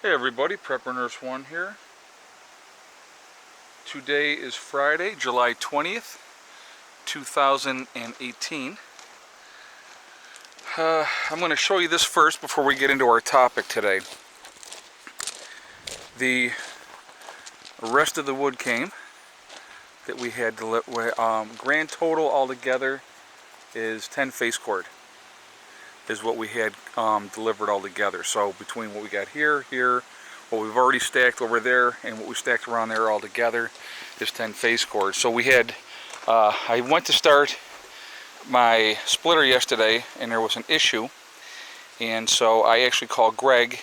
Hey everybody, Prepper Nurse 1 here. Today is Friday, July 20th, 2018. I'm going to show you this first before we get into our topic today. The rest of the wood came that we had grand total altogether is 10 face cord is what we had delivered all together. So between what we got here, what we've already stacked over there, and what we stacked around there all together is 10 face cords. So we had, I went to start my splitter yesterday and there was an issue, and so I actually called Greg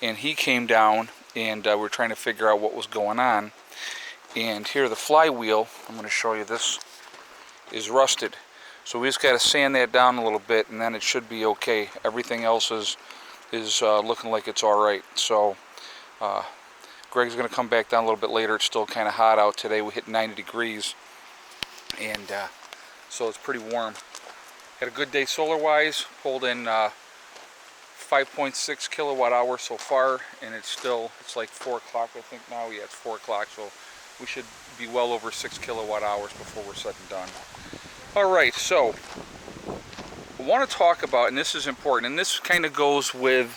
and he came down and we're trying to figure out what was going on. And here the flywheel, I'm going to show you this, is rusted. So we just got to sand that down a little bit and then it should be okay. Everything else is looking like it's alright. So Greg's going to come back down a little bit later. It's still kind of hot out today. We hit 90 degrees and so it's pretty warm. Had a good day solar wise. Pulled in 5.6 kilowatt hours so far, and it's like 4 o'clock I think now. Yeah, it's 4 o'clock, so we should be well over 6 kilowatt hours before we're said and done. Alright, so I want to talk about, and this is important, and this kind of goes with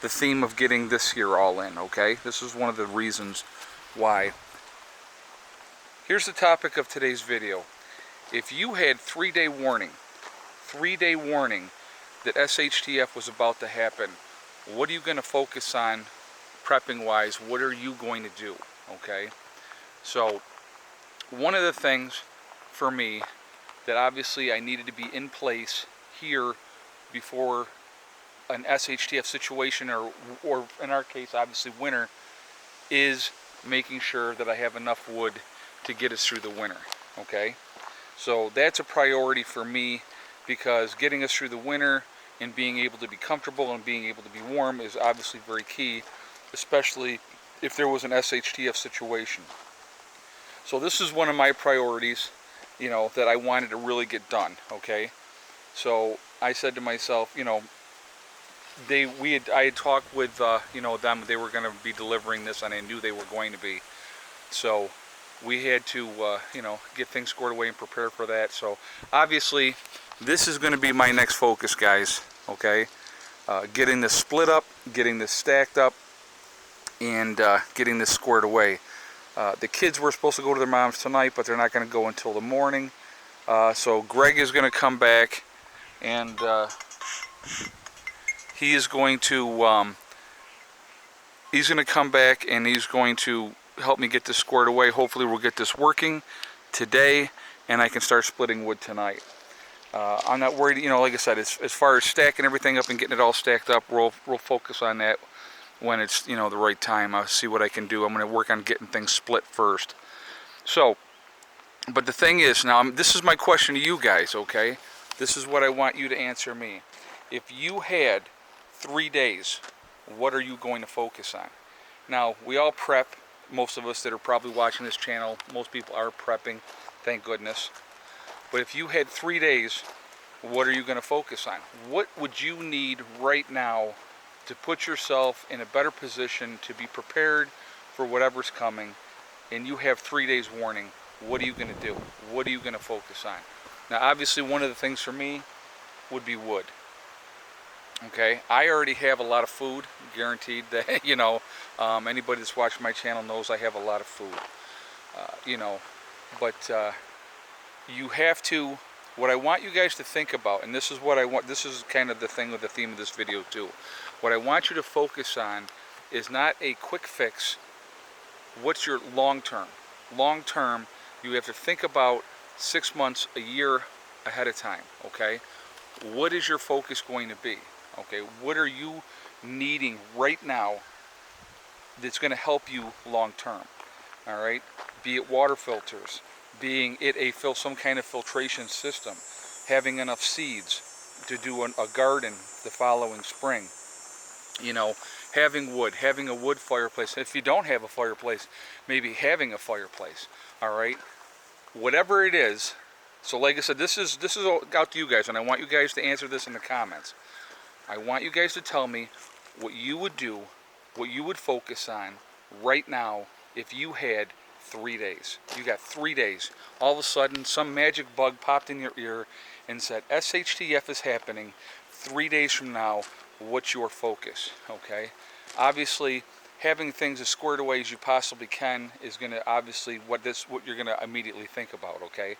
the theme of getting this year all in, okay? This is one of the reasons why. Here's the topic of today's video. If you had 3-day warning that S.H.T.F was about to happen, what are you going to focus on prepping wise? What are you going to do, okay? So one of the things for me that obviously I needed to be in place here before an S.H.T.F situation, or in our case obviously winter, is making sure that I have enough wood to get us through the winter, okay? So that's a priority for me, because getting us through the winter and being able to be comfortable and being able to be warm is obviously very key, especially if there was an S.H.T.F situation. So this is one of my priorities, you know, that I wanted to really get done, okay? So I said to myself, you know, I had talked with you know, them. They were going to be delivering this, and I knew they were going to be. So we had to you know, get things squared away and prepare for that. So obviously this is going to be my next focus, guys, okay? Getting this split up, getting this stacked up, and getting this squared away. The kids were supposed to go to their moms tonight, but they're not going to go until the morning. So Greg is going to come back, and he's going to come back and he's going to help me get this squared away. Hopefully we'll get this working today and I can start splitting wood tonight. I'm not worried, you know, like I said, as far as stacking everything up and getting it all stacked up, we'll focus on that when it's, you know, the right time. I'll see what I can do. I'm going to work on getting things split first. So, but the thing is, now this is my question to you guys, okay? This is what I want you to answer me. If you had 3 days, what are you going to focus on? Now, we all prep. Most of us that are probably watching this channel, most people are prepping, thank goodness. But if you had 3 days, what are you going to focus on? What would you need right now to put yourself in a better position to be prepared for whatever's coming, and you have 3 days warning? What are you going to do? What are you going to focus on? Now, obviously, one of the things for me would be wood. Okay, I already have a lot of food, guaranteed that, you know, anybody that's watched my channel knows I have a lot of food, you know, but you have to, what I want you guys to think about, and this is what I want, this is kind of the thing with the theme of this video too. What I want you to focus on is not a quick fix. What's your long term? Long term, you have to think about 6 months, a year ahead of time, okay? What is your focus going to be? Okay, what are you needing right now that's going to help you long term? All right, be it water filters, being it some kind of filtration system, having enough seeds to do a garden the following spring. You know, having wood, having a wood fireplace. If you don't have a fireplace, maybe having a fireplace. All right, whatever it is. So, like I said, this is out to you guys, and I want you guys to answer this in the comments. I want you guys to tell me what you would do what you would focus on right now if you had 3 days. You got 3 days. All of a sudden, some magic bug popped in your ear and said, SHTF is happening 3 days from now. What's your focus? Okay? Obviously, having things as squared away as you possibly can is going to obviously what you're going to immediately think about. Okay?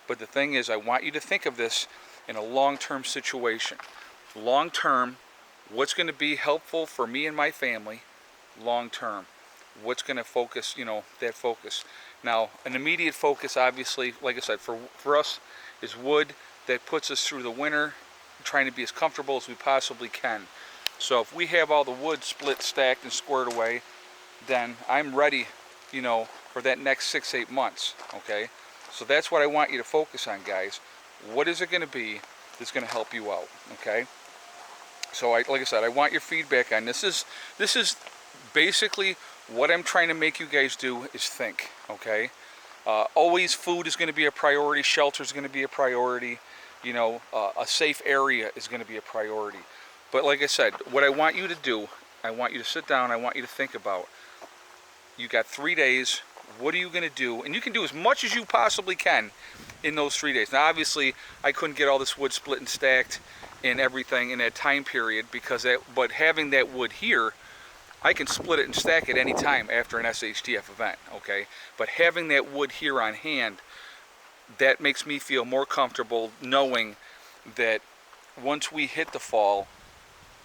But the thing is, I want you to think of this in a long-term situation. Long-term, what's going to be helpful for me and my family long-term? What's going to focus, that focus. Now, an immediate focus, obviously, like I said, for us, is wood that puts us through the winter, trying to be as comfortable as we possibly can. So if we have all the wood split, stacked, and squared away, then I'm ready, for that next 6-8 months, okay? So that's what I want you to focus on, guys. What is it going to be that's going to help you out, okay? So like I said, I want your feedback on this. This is basically what I'm trying to make you guys do is think, okay? Always food is going to be a priority, shelter is going to be a priority, a safe area is going to be a priority. But like I said, what I want you to do, I want you to sit down, I want you to think about, you got 3 days, what are you going to do? And you can do as much as you possibly can in those 3 days. Now obviously, I couldn't get all this wood split and stacked and everything in that time period but having that wood here, I can split it and stack it any time after an S.H.T.F event, okay? But having that wood here on hand, that makes me feel more comfortable knowing that once we hit the fall,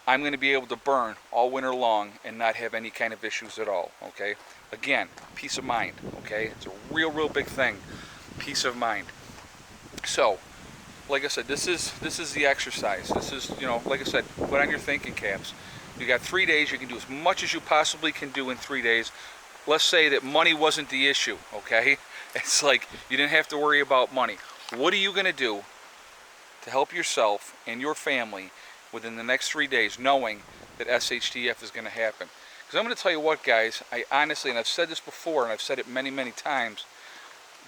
I'm going to be able to burn all winter long and not have any kind of issues at all, okay? Again, peace of mind, okay? It's a real big thing, peace of mind. So, like I said, this is the exercise. This is, like I said, put on your thinking caps. You got 3 days. You can do as much as you possibly can do in 3 days. Let's say that money wasn't the issue, okay? It's like you didn't have to worry about money. What are you going to do to help yourself and your family within the next 3 days, knowing that SHTF is going to happen? Because I'm going to tell you what, guys, I honestly, and I've said this before, and I've said it many times,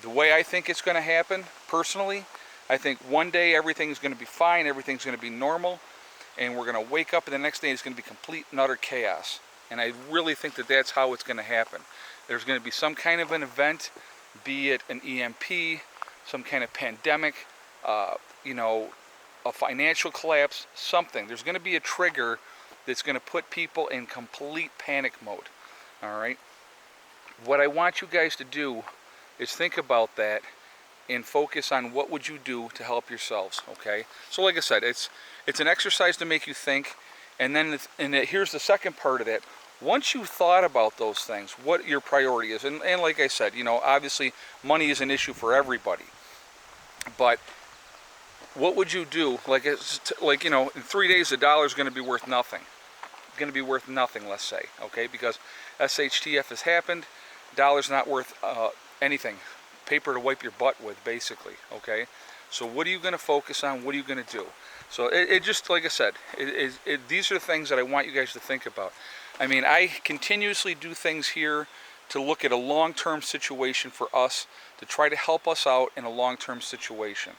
the way I think it's going to happen, personally, I think one day everything's going to be fine, everything's going to be normal, and we're going to wake up and the next day it's going to be complete and utter chaos. And I really think that that's how it's going to happen. There's going to be some kind of an event, be it an EMP, some kind of pandemic, a financial collapse, something. There's going to be a trigger that's going to put people in complete panic mode. All right? What I want you guys to do is think about that and focus on what would you do to help yourselves, okay? So like I said, it's an exercise to make you think, and then here's the second part of that. Once you've thought about those things, what your priority is, and like I said, obviously money is an issue for everybody, but what would you do? In 3 days the dollar is going to be worth nothing. It's going to be worth nothing, let's say, okay? Because SHTF has happened, dollar's not worth anything. Paper to wipe your butt with, basically, okay? So what are you going to focus on? What are you going to do? So it just, like I said, these are things that I want you guys to think about. I mean, I continuously do things here to look at a long-term situation for us, to try to help us out in a long-term situation.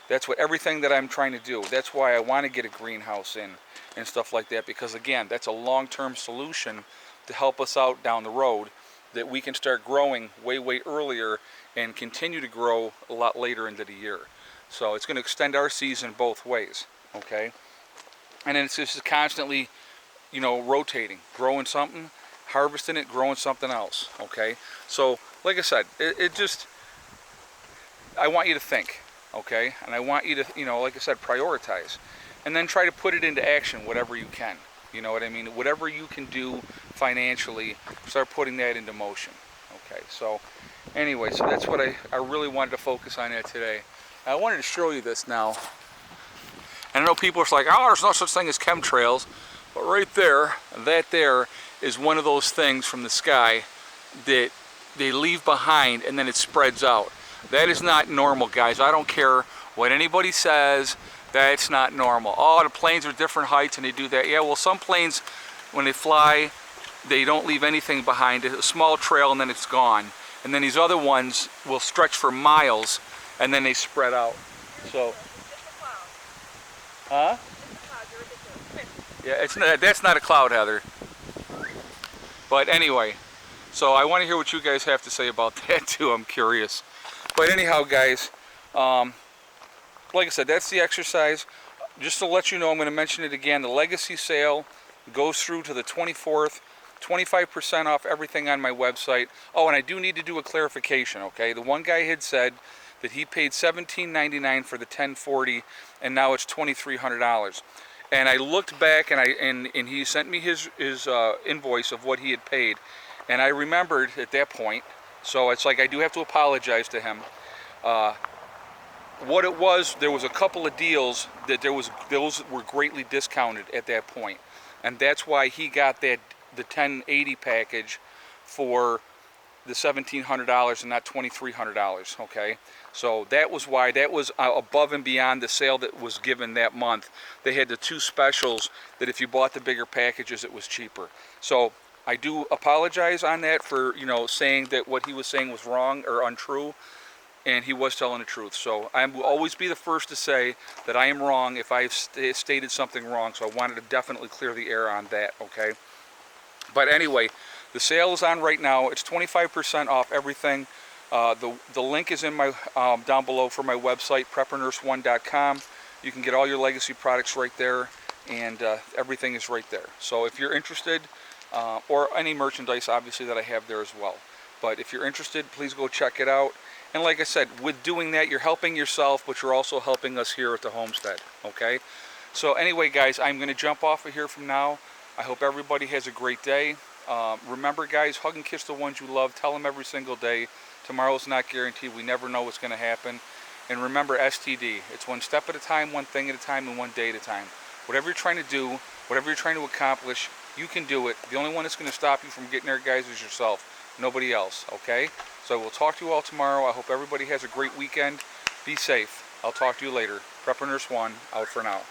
That's what everything that I'm trying to do. That's why I want to get a greenhouse in and stuff like that, because again, that's a long-term solution to help us out down the road, that we can start growing way earlier and continue to grow a lot later into the year. So it's going to extend our season both ways, okay? And then it's just constantly, rotating, growing something, harvesting it, growing something else, okay? So, like I said, I want you to think, okay? And I want you to, like I said, prioritize. And then try to put it into action, whatever you can. You know what I mean? Whatever you can do financially, start putting that into motion. Okay, so anyway, so that's what I really wanted to focus on today. I wanted to show you this now. And I know people are like, oh, there's no such thing as chemtrails. But right there, that there is one of those things from the sky that they leave behind and then it spreads out. That is not normal, guys. I don't care what anybody says. That's not normal. Oh, the planes are different heights and they do that. Yeah, well, some planes, when they fly, they don't leave anything behind. A small trail and then it's gone. And then these other ones will stretch for miles and then they spread out. So, huh? Yeah, that's not a cloud, Heather. But anyway, so I want to hear what you guys have to say about that too. I'm curious. But anyhow, guys, like I said, that's the exercise. Just to let you know, I'm going to mention it again. The legacy sale goes through to the 24th. 25% off everything on my website. Oh, and I do need to do a clarification, okay? The one guy had said that he paid $17.99 for the 1040, and now it's $2,300. And I looked back, and he sent me his invoice of what he had paid, and I remembered at that point. So it's like I do have to apologize to him. What it was, there was a couple of deals that those were greatly discounted at that point, and that's why he got the 1080 package for the $1,700 and not $2,300. Okay, so that was why. That was above and beyond the sale that was given that month. They had the two specials that if you bought the bigger packages, it was cheaper. So I do apologize on that for saying that what he was saying was wrong or untrue. And he was telling the truth. So I will always be the first to say that I am wrong if I've stated something wrong. So I wanted to definitely clear the air on that, okay? But anyway, the sale is on right now. It's 25% off everything. The link is in my down below for my website, preppernurse1.com. You can get all your legacy products right there, and everything is right there. So if you're interested, or any merchandise obviously that I have there as well. But if you're interested, please go check it out. And like I said, with doing that, you're helping yourself, but you're also helping us here at the homestead, okay? So anyway, guys, I'm going to jump off of here from now. I hope everybody has a great day. Remember, guys, hug and kiss the ones you love. Tell them every single day. Tomorrow's not guaranteed. We never know what's going to happen. And remember, STD. It's one step at a time, one thing at a time, and one day at a time. Whatever you're trying to do, whatever you're trying to accomplish, you can do it. The only one that's going to stop you from getting there, guys, is yourself. Nobody else, okay? So we'll talk to you all tomorrow. I hope everybody has a great weekend. Be safe. I'll talk to you later. Prepper Nurse 1, out for now.